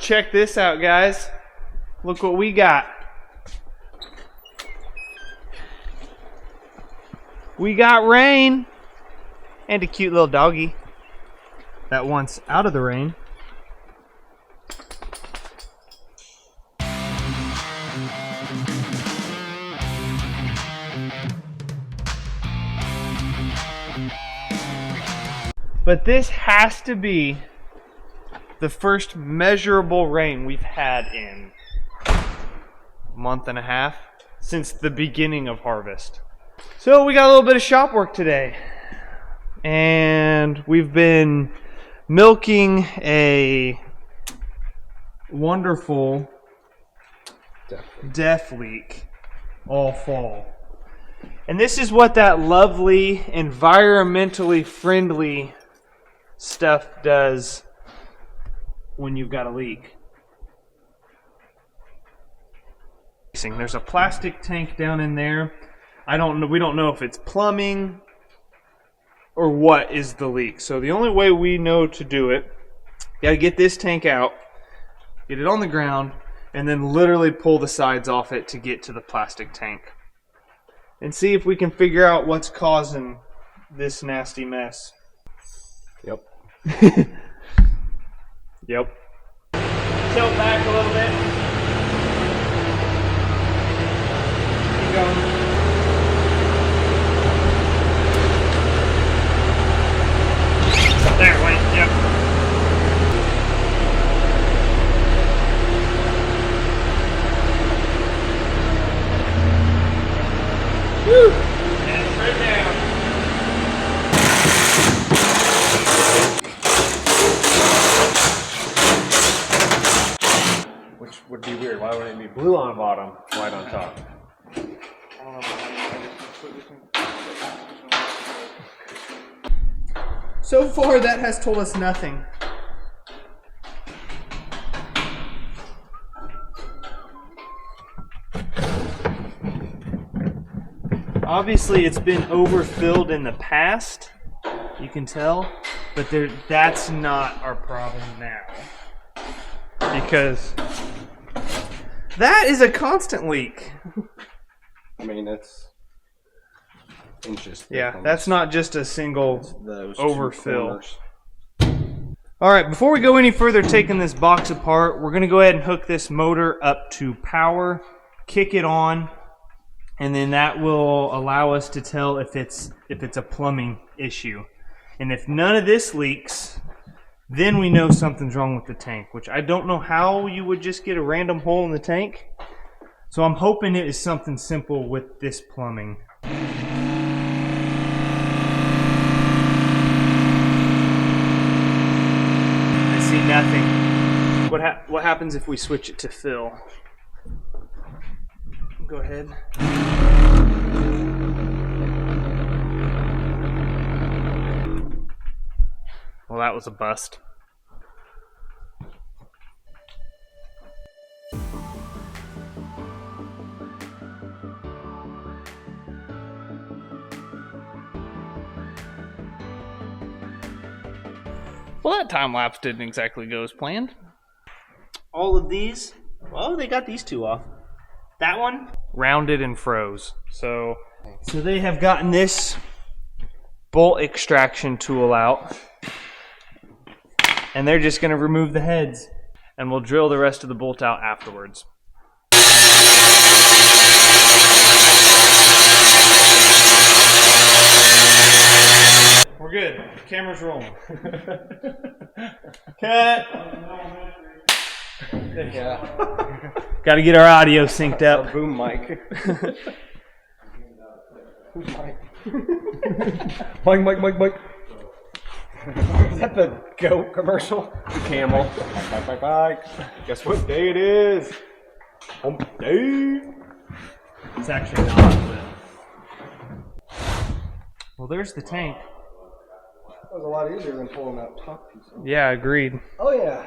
check this out, guys. Look what we got. We got rain and a cute little doggy that wants out of the rain. But this has to be the first measurable rain we've had in a month and a half since the beginning of harvest. So we got a little bit of shop work today. And we've been milking a wonderful DEF leak all fall. And this is what that lovely, environmentally friendly stuff does when you've got a leak. There's a plastic tank down in there. We don't know if it's plumbing or what is the leak. So the only way we know to do it, you gotta get this tank out, get it on the ground, and then literally pull the sides off it to get to the plastic tank. And see if we can figure out what's causing this nasty mess. Yep. Yep. Tilt back a little bit. Keep going. There it went, yep. Woo! And it's right down. Which would be weird. Why wouldn't it be blue on the bottom, white on top? So far, that has told us nothing. Obviously, it's been overfilled in the past, you can tell, but that's not our problem now. Because that is a constant leak. I mean, it's inches. Yeah, that's not just a single those overfill. Alright, before we go any further taking this box apart, we're going to go ahead and hook this motor up to power, kick it on, and then that will allow us to tell if it's a plumbing issue. And if none of this leaks, then we know something's wrong with the tank, which I don't know how you would just get a random hole in the tank. So I'm hoping it is something simple with this plumbing. I see nothing. What happens if we switch it to fill? Go ahead. Well, that was a bust. Well, that time lapse didn't exactly go as planned. All of these, well, they got these two off. That one rounded and froze. So they have gotten this bolt extraction tool out, and they're just going to remove the heads, and we'll drill the rest of the bolt out afterwards. We're good. Camera's rolling. Cut. Yeah. Got to get our audio synced up. A boom mic. Mike. Is that the goat commercial? The camel. Bike. Guess what day it is? Hump day. It's actually not. Well, there's the tank. That was a lot easier than pulling that top piece off. Yeah, agreed. Oh yeah.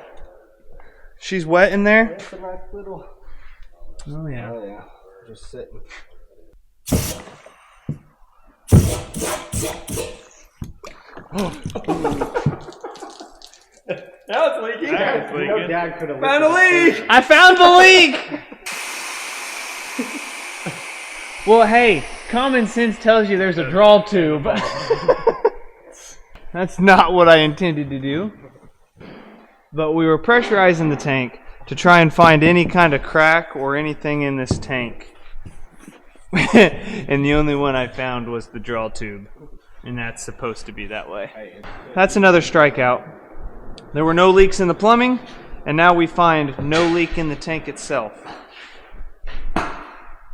She's wet in there? It's a nice little... Oh yeah. Oh yeah. Just sitting. Now it's leaking. Now it's leaking. You know Dad could have Found a leak! I found the leak! Well, hey, common sense tells you there's a draw tube. That's not what I intended to do. But we were pressurizing the tank to try and find any kind of crack or anything in this tank. And the only one I found was the draw tube. And that's supposed to be that way. That's another strikeout. There were no leaks in the plumbing, and now we find no leak in the tank itself.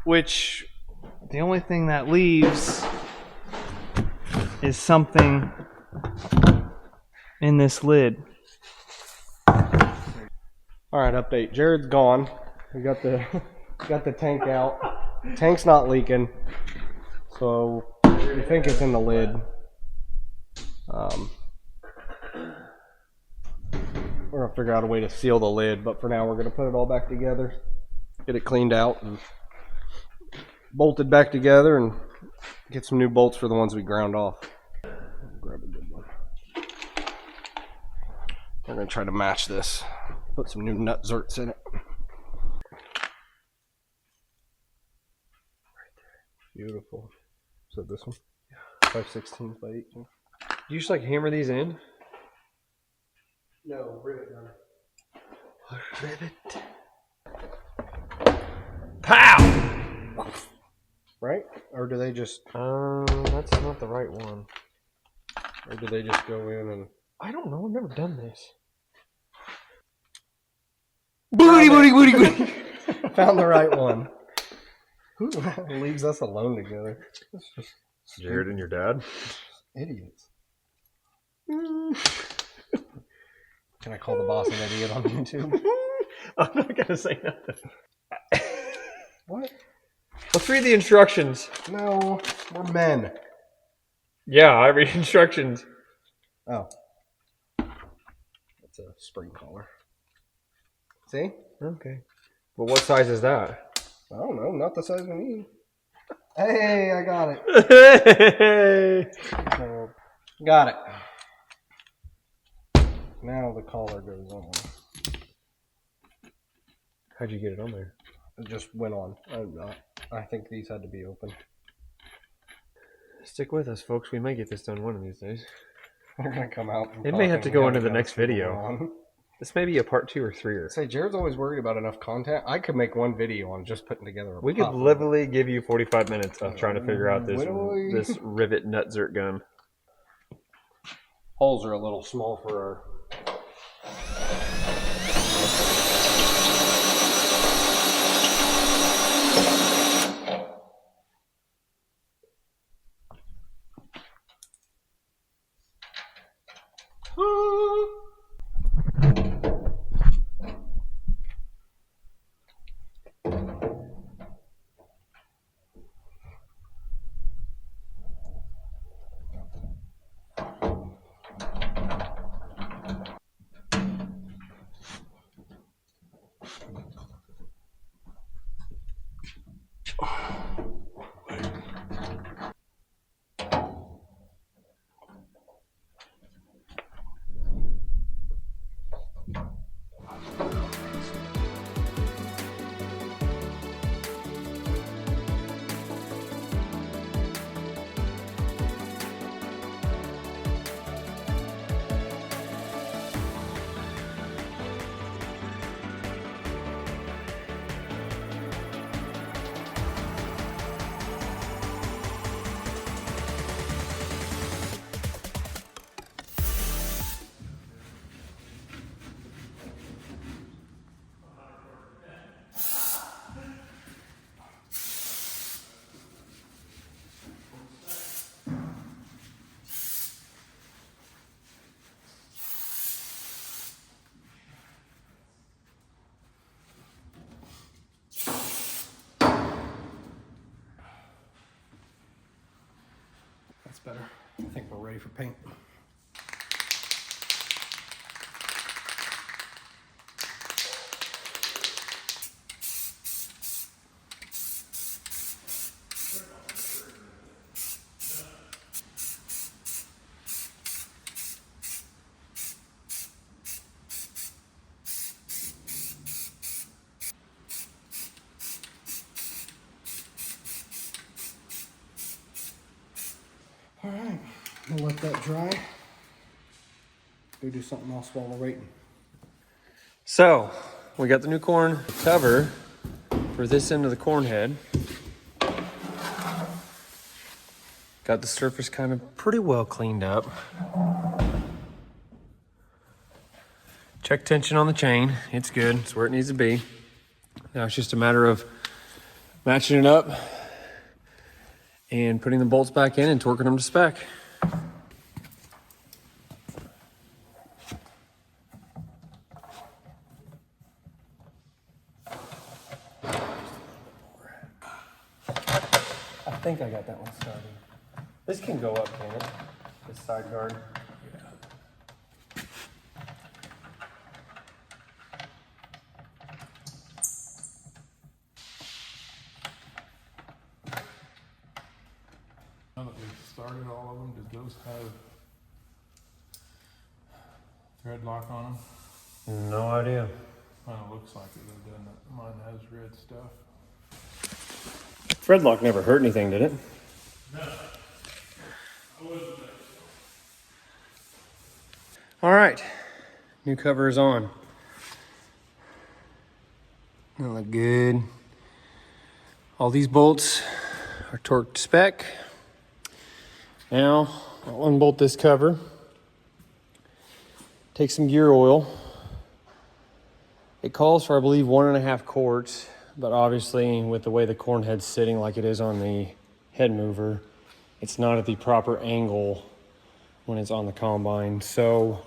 Which, the only thing that leaves is something in this lid. Alright, update. Jared's gone. We got the tank out. Tank's not leaking. So we think it's in the lid. We're gonna figure out a way to seal the lid, but for now we're gonna put it all back together, get it cleaned out and bolted back together, and get some new bolts for the ones we ground off. Grab a good one. We're gonna try to match this. Put some new nut zerts in it. Beautiful. So this one? 5/16 by 18. Do you just like hammer these in? No, rivet gunner. Rivet. Pow! Right? Or do they just, That's not the right one. or do they just go in and... I don't know. I've never done this. Booty, booty, booty, booty. Found the right one. Who leaves us alone together? It's just Jared and your dad? idiots. Can I call the boss an idiot on YouTube? I'm not gonna say nothing. What? Let's read the instructions. No, we're men. Yeah, I read instructions. Oh. That's a spring collar. See? Okay. Well, what size is that? I don't know, not the size we need. Hey, I got it. Hey! So, got it. Now the collar goes on. How'd you get it on there? It just went on. I think these had to be open. Stick with us, folks. We may get this done one of these days. They're gonna come out. It may have to go into the next video. On. This may be a part 2 or 3. Say, Jared's always worried about enough content. I could make one video on just putting together a We could platform. literally give you 45 minutes of trying to figure out this Literally. this rivet nut zert gun. Holes are a little small for our... That's better. I think we're ready for paint. We'll let that dry. Go do something else while we're waiting. So, we got the new corn cover for this end of the corn head. Got the surface kind of pretty well cleaned up. Check tension on the chain. It's good. It's where it needs to be. Now it's just a matter of matching it up and putting the bolts back in and torquing them to spec. I think I got that one started. This can go up, can it? This side guard. Now that we've started all of them, does those have thread lock on them? No idea. Kind of looks like it, though, doesn't it? Mine has red stuff. Thread lock never hurt anything, did it? No. I wasn't there. All right, new cover is on. That look good. All these bolts are torqued to spec. Now, I'll unbolt this cover. Take some gear oil. It calls for, I believe, 1.5 quarts, but obviously with the way the corn head's sitting like it is on the head mover, it's not at the proper angle when it's on the combine. So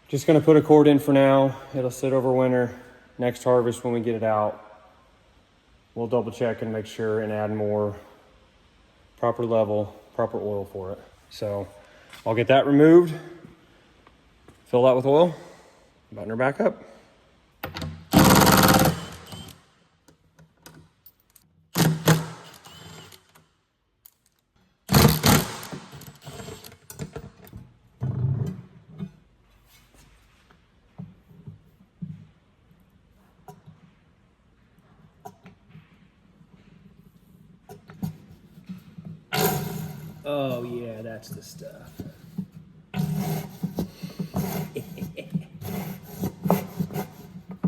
just gonna put a quart in for now. It'll sit over winter. Next harvest when we get it out, we'll double check and make sure and add more proper level, proper oil for it. So I'll get that removed, fill that with oil, button her back up. Oh yeah, that's the stuff.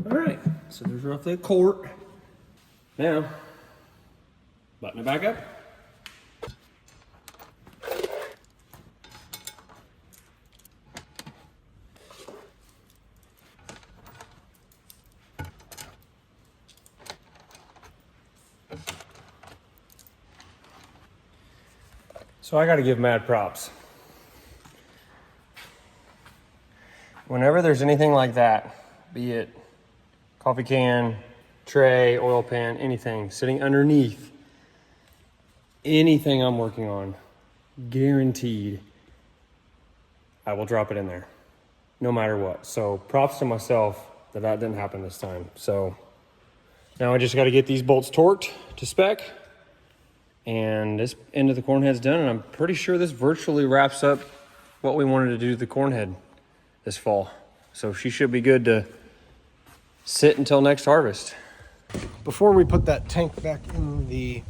All right, so there's roughly a quart. Now, button it back up. So I got to give mad props. Whenever there's anything like that, be it coffee can, tray, oil pan, anything sitting underneath anything I'm working on, guaranteed I will drop it in there, no matter what. So props to myself that that didn't happen this time. So now I just got to get these bolts torqued to spec. And this end of the corn head's done, and I'm pretty sure this virtually wraps up what we wanted to do to the corn head this fall. So she should be good to sit until next harvest. Before we put that tank back in the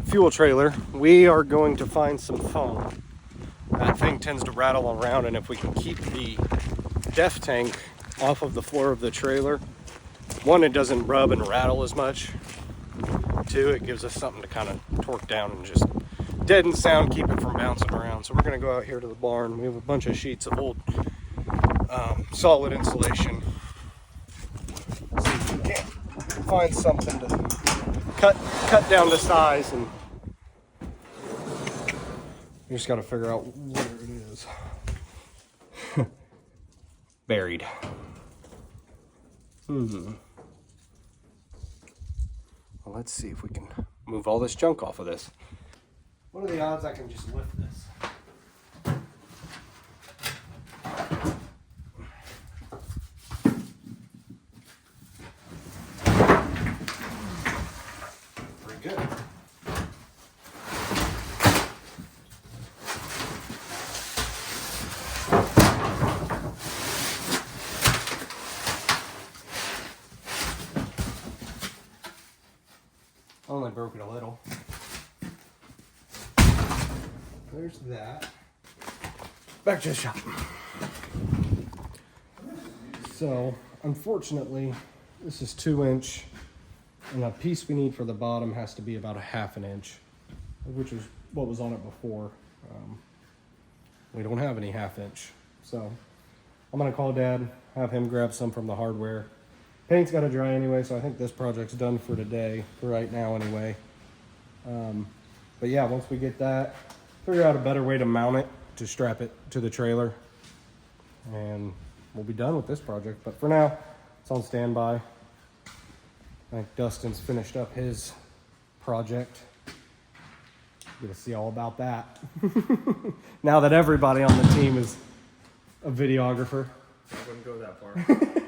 fuel trailer, we are going to find some foam. That thing tends to rattle around, and if we can keep the DEF tank off of the floor of the trailer, one, it doesn't rub and rattle as much. Two, it gives us something to kind of torque down and just deaden sound, keep it from bouncing around. So we're going to go out here to the barn. We have a bunch of sheets of old solid insulation. See if we can find something to cut down to size, and we just got to figure out where it is. Buried. Well, let's see if we can move all this junk off of this. What are the odds I can just lift this? Pretty good. Only broke it a little. there's that. Back to the shop. So, unfortunately, this is 2-inch, and the piece we need for the bottom has to be about 1/2 inch, which is what was on it before. We don't have any 1/2 inch, so I'm gonna call Dad, have him grab some from the hardware. Paint's got to dry anyway, so I think this project's done for today, for right now anyway. But yeah, once we get that, figure out a better way to mount it, to strap it to the trailer, and we'll be done with this project. But for now, it's on standby. I think Dustin's finished up his project. Gonna see all about that. Now that everybody on the team is a videographer. I wouldn't go that far.